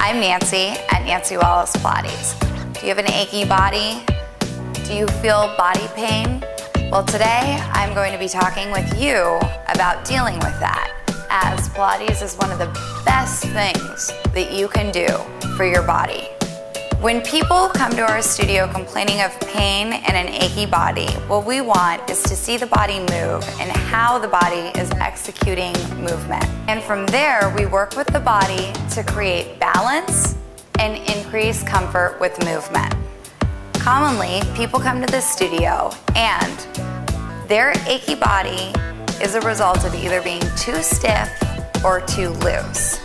I'm Nancy at Nancy Wallace Pilates. Do you have an achy body? Do you feel body pain? Well, today I'm going to be talking with you about dealing with that, as Pilates is one of the best things that you can do for your body. When people come to our studio complaining of pain and an achy body, what we want is to see the body move and how the body is executing movement. And from there, we work with the body to create balance and increase comfort with movement. Commonly, people come to the studio and their achy body is a result of either being too stiff or too loose.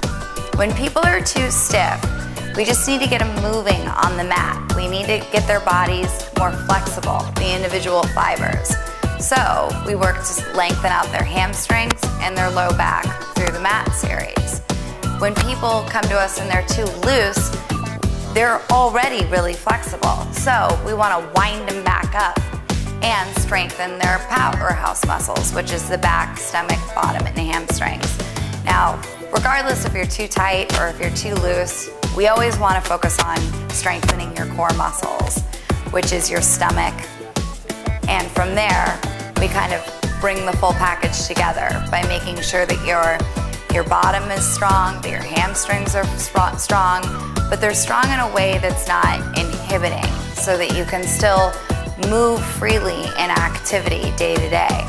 When people are too stiff, we just need to get them moving on the mat. We need to get their bodies more flexible, the individual fibers. So we work to lengthen out their hamstrings and their low back through the mat series. When people come to us and they're too loose, they're already really flexible. So we want to wind them back up and strengthen their powerhouse muscles, which is the back, stomach, bottom, and the hamstrings. Now, regardless if you're too tight or if you're too loose, we always want to focus on strengthening your core muscles, which is your stomach. And from there, we kind of bring the full package together by making sure that your bottom is strong, that your hamstrings are strong, but they're strong in a way that's not inhibiting, so that you can still move freely in activity day to day.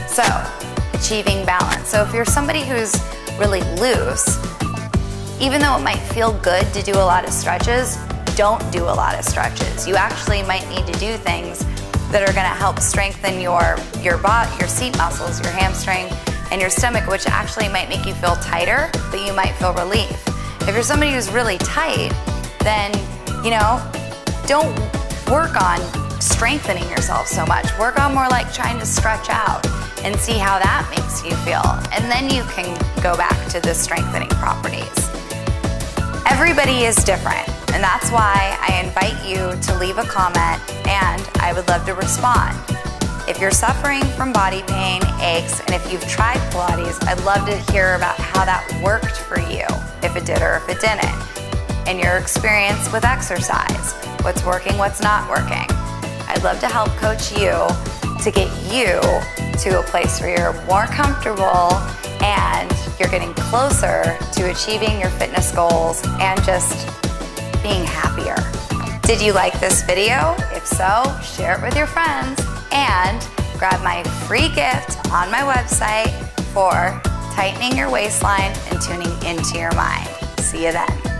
So, achieving balance. So if you're somebody who's really loose, even though it might feel good to do a lot of stretches, don't do a lot of stretches. You actually might need to do things that are gonna help strengthen your seat muscles, your hamstring, and your stomach, which actually might make you feel tighter, but you might feel relief. If you're somebody who's really tight, then, don't work on strengthening yourself so much. Work on more like trying to stretch out and see how that makes you feel. And then you can go back to the strengthening properties. Everybody is different, and that's why I invite you to leave a comment and I would love to respond. If you're suffering from body pain, aches, and if you've tried Pilates, I'd love to hear about how that worked for you, if it did or if it didn't, and your experience with exercise, what's working, what's not working. I'd love to help coach you to get you to a place where you're more comfortable and you're getting closer to achieving your fitness goals and just being happier. Did you like this video? If so, share it with your friends and grab my free gift on my website for tightening your waistline and tuning into your mind. See you then.